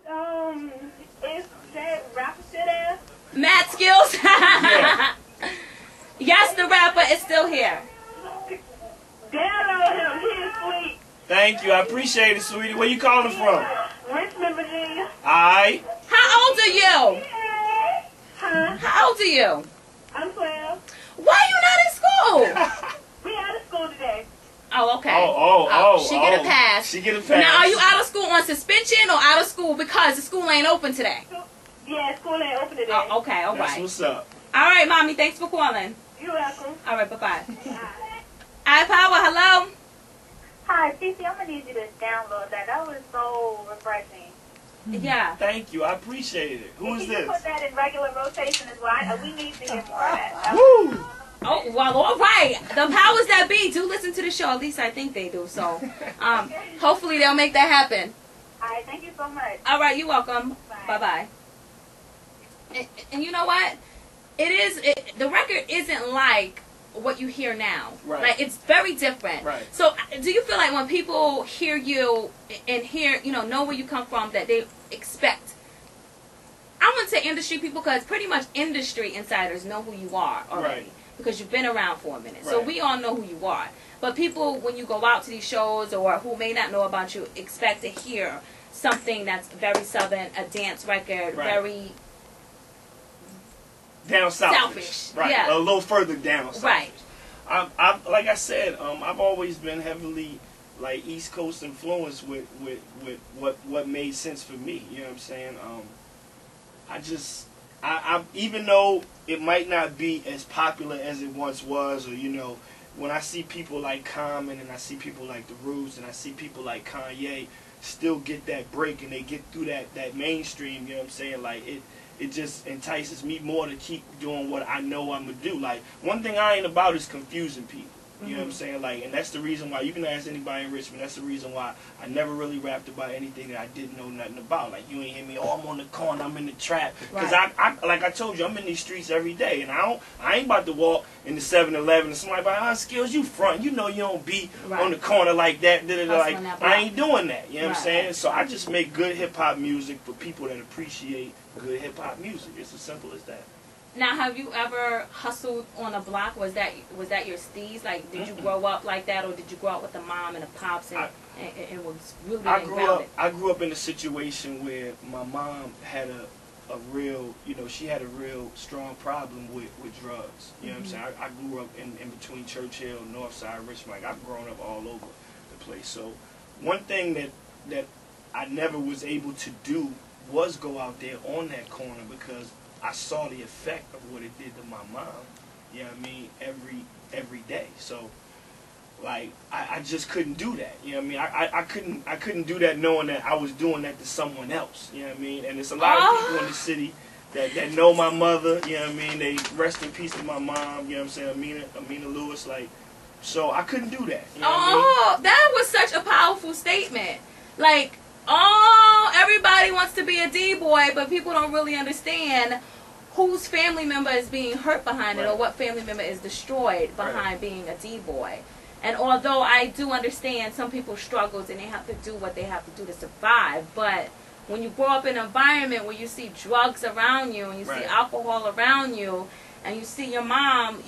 Is that rapper still there? Matt Skillz? Yeah. Yes, the rapper is still here. Download him. He is sweet. Thank you. I appreciate it, sweetie. Where you calling from? Richmond, Virginia. Alright. How old are you? Huh? How old are you? I'm 12. Why are you not in school? We out of school today. Oh, okay. She get a pass. She get a pass. Now, are you out of school on suspension or out of school because the school ain't open today? Yeah, school ain't open today. Oh, okay, all That's right. what's up. All right, Mommy, thanks for calling. You're welcome. All right, bye-bye. iPower, hello? Hi, Cece, I'm going to need you to download that. That was so refreshing. Yeah. Thank you. I appreciate it. Who is Can you this? put that in regular rotation as well? We need to hear more of that. Woo! Oh, well, all right. The powers that be do listen to the show. At least I think they do. So, hopefully they'll make that happen. All right, thank you so much. All right, you're welcome. Bye. Bye-bye. And you know what? The record isn't like what you hear now. Right. Like, it's very different. Right. So, do you feel like when people hear you and hear, know where you come from, that they expect? I wouldn't say industry people, because pretty much industry insiders know who you are already. Right. Because you've been around for a minute. So Right. we all know who you are. But people, when you go out to these shows or who may not know about you, expect to hear something that's very Southern, a dance record, Right. very Down south. selfish. Right. Yeah. A little further down south. Right. I've like I said, I've always been heavily like East Coast influenced with what made sense for me. You know what I'm saying? I even though it might not be as popular as it once was, or when I see people like Common and I see people like The Roots and I see people like Kanye still get that break and they get through that mainstream, you know what I'm saying? Like it just entices me more to keep doing what I know I'm going to do. Like, one thing I ain't about is confusing people. You know what I'm saying? Like, and that's the reason why, you can ask anybody in Richmond, that's the reason why I never really rapped about anything that I didn't know nothing about. Like, you ain't hear me, I'm on the corner, I'm in the trap. Because I like I told you, I'm in these streets every day. And I ain't about to walk in the 7-Eleven and somebody like, Skillz, you front. You know you don't be on the corner like that. Like, I ain't doing that. You know what I'm saying? So I just make good hip-hop music for people that appreciate good hip-hop music. It's as simple as that. Now, have you ever hustled on a block? Was that your steez? Like, did you grow up like that, or did you grow up with a mom and a pops and was really grounded? I grew up in a situation where my mom had a real, she had a real strong problem with drugs. You know what I'm saying? I grew up in between Churchill, Northside, Richmond. Like, I've grown up all over the place. So one thing that I never was able to do was go out there on that corner, because I saw the effect of what it did to my mom, you know what I mean, every day. So, like, I just couldn't do that, you know what I mean? I couldn't do that knowing that I was doing that to someone else, you know what I mean? And there's a lot of people in the city that know my mother, you know what I mean? They rest in peace to my mom, you know what I'm saying, Amina Lewis, like, so I couldn't do that, you know what I mean? That was such a powerful statement. Like, everybody wants to be a D-boy, but people don't really understand whose family member is being hurt behind it, or what family member is destroyed behind being a D-boy. And although I do understand some people's struggles and they have to do what they have to do to survive, but when you grow up in an environment where you see drugs around you and you see alcohol around you, and you see your mom,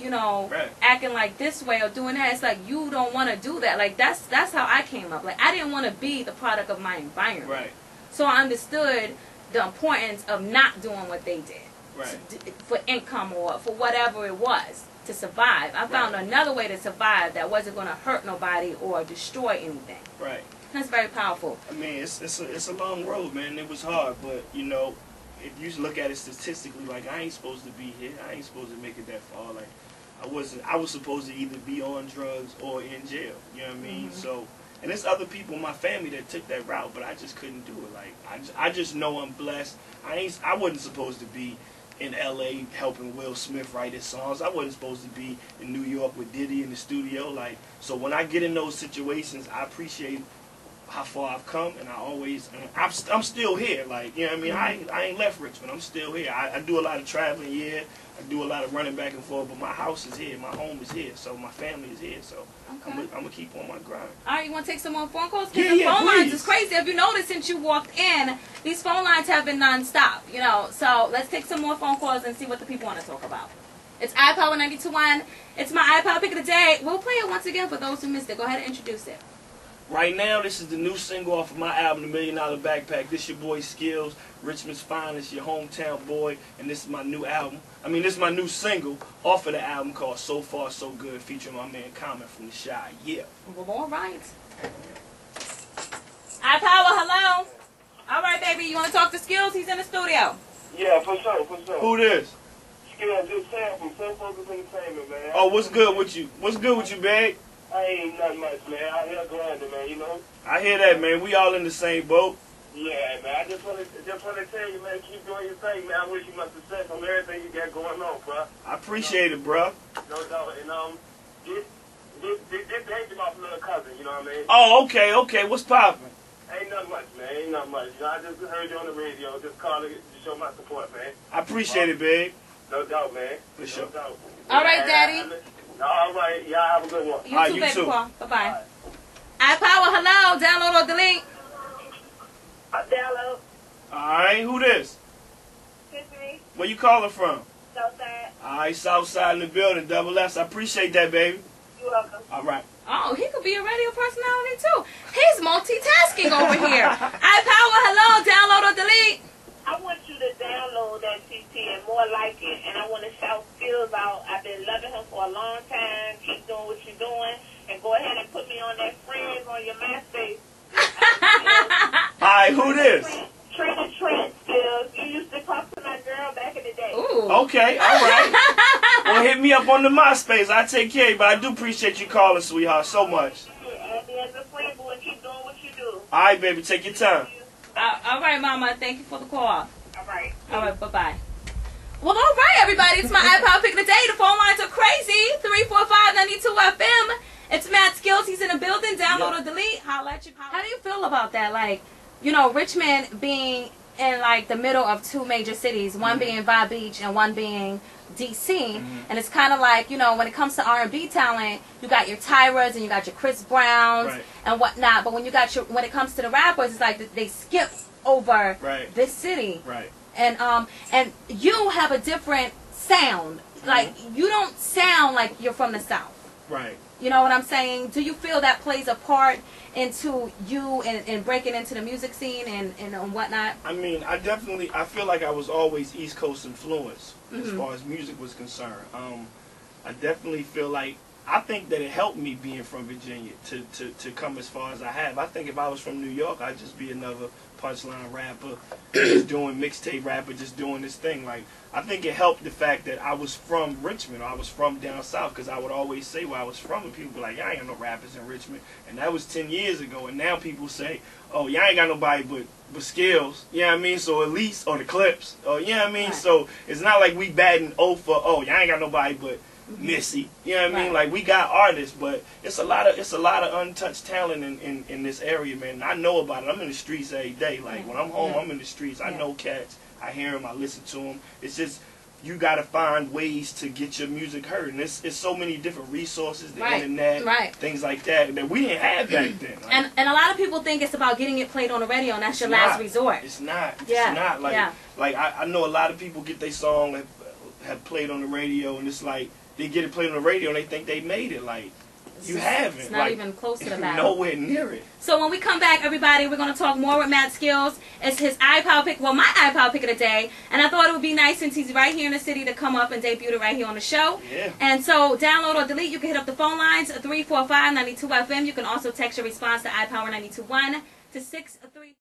acting like this way or doing that, it's like you don't want to do that. Like, that's how I came up. Like, I didn't want to be the product of my environment. Right. So I understood the importance of not doing what they did. For income or for whatever it was to survive. I found another way to survive that wasn't going to hurt nobody or destroy anything. Right. That's very powerful. I mean, it's a long road, man. It was hard, but if you look at it statistically, like, I ain't supposed to be here. I ain't supposed to make it that far. Like, I was supposed to either be on drugs or in jail. You know what I mean? So, and there's other people in my family that took that route, but I just couldn't do it. Like, I just know I'm blessed. I wasn't supposed to be in L.A. helping Will Smith write his songs. I wasn't supposed to be in New York with Diddy in the studio. Like, so when I get in those situations, I appreciate how far I've come, and I'm still here. Like, you know what I mean? I ain't left Richmond. I'm still here. I do a lot of traveling, I do a lot of running back and forth, but my house is here, my home is here, so my family is here, so Okay. I'm gonna keep on my grind. All right, you want to take some more phone calls? Yeah, The phone lines please. is crazy. If you notice, since you walked in, these phone lines have been nonstop, you know. So let's take some more phone calls and see what the people want to talk about. It's iPower 92.1. It's my iPower pick of the day. We'll play it once again for those who missed it. Go ahead and introduce it. Right now, this is the new single off of my album, The $1 Million Backpack. This your boy Skillz, Richmond's finest, your hometown boy, and this is my new album. I mean, this is my new single off of the album called So Far So Good, featuring my man Common from the Shy. Yeah. Well, all right. iPower, hello. All right, baby. You want to talk to Skillz? He's in the studio. Yeah, for sure, for sure. Who this? Skillz, just Sam from So Focus Entertainment, man. Oh, what's good with you? What's good with you, babe? I ain't nothing much, man. Out here grinding, man, you know? I hear that, man. We all in the same boat. Yeah, man. I just want to tell you, man, keep doing your thing, man. I wish you much success on everything you got going on, bro. I appreciate it, bro. No doubt. And, this ain't my little cousin, you know what I mean? Oh, okay. What's poppin'? Ain't nothing much, man. Ain't nothing much. You know, I just heard you on the radio. Just calling to show my support, man. I appreciate it, babe. No doubt, man. For sure. No doubt. All right, Daddy. All right. Y'all have a good one. You too, you baby. too. Bye-bye. iPower, hello. Download or delete. Download. Alright, who this? Tiffany. Where you calling from? Southside. Alright, Southside in the building, double S. I appreciate that, baby. You're welcome. Alright. Oh, he could be a radio personality, too. He's multitasking over here. iPower, hello. Download or delete. I want you to download that CT and more like it. And I want to shout Skillz out. I've been loving him for a long time. Keep doing what you're doing. And go ahead and put me on that Friends on your MySpace. Alright, who this? Trina Skillz. You used to talk to my girl back in the day. Ooh. Okay, alright. Well, hit me up on the MySpace. I take care of you, but I do appreciate you calling, sweetheart, so much. Add me as a friend, boy, and keep doing what you do. Alright, baby, take your time. All right, Mama. Thank you for the call. All right. All right, bye-bye. Well, all right, everybody. It's my iPower pick of the day. The phone lines are crazy. 345-92 FM. It's Matt Skillz. He's in the building. Download or delete. Holla at you. How do you feel about that? Like, you know, Richmond being in, like, the middle of two major cities, one being Vibe Beach and one being D.C., and it's kind of like, you know, when it comes to R&B talent, you got your Tyras and you got your Chris Browns and whatnot, but when it comes to the rappers, it's like they skip over this city. Right. And you have a different sound. Like, you don't sound like you're from the South. Right. You know what I'm saying? Do you feel that plays a part into you and breaking into the music scene and whatnot? I mean, I feel like I was always East Coast influenced as far as music was concerned. I definitely feel like, I think that it helped me being from Virginia to come as far as I have. I think if I was from New York, I'd just be another punchline rapper, just doing mixtape rapper, just doing this thing. Like, I think it helped the fact that I was from Richmond, or I was from down south, because I would always say where I was from, and people be like, y'all ain't got no rappers in Richmond. And that was 10 years ago, and now people say, oh, y'all ain't got nobody but Skillz, you know what I mean? So at least, or the Clips, or you know what I mean? So it's not like we batting 0 for, oh, y'all ain't got nobody but Missy, you know what I mean? Like, we got artists, but it's a lot of untouched talent in this area, man. I know about it. I'm in the streets every day. Like, when I'm home, I'm in the streets. I know cats. I hear them. I listen to them. It's just, you got to find ways to get your music heard. And it's so many different resources, the internet, things like that we didn't have back then. Like, and a lot of people think it's about getting it played on the radio, and that's your last resort. It's not. It's not. Like, I know a lot of people get their song have played on the radio, and it's like, they get it played on the radio and they think they made it. Like, you haven't. It's not even close to the battle. Nowhere near it. So when we come back, everybody, we're going to talk more with Matt Skillz. It's his iPower pick, well, my iPower pick of the day. And I thought it would be nice, since he's right here in the city, to come up and debut it right here on the show. Yeah. And so download or delete. You can hit up the phone lines, 345-92 FM. You can also text your response to iPower 92.1 to 633.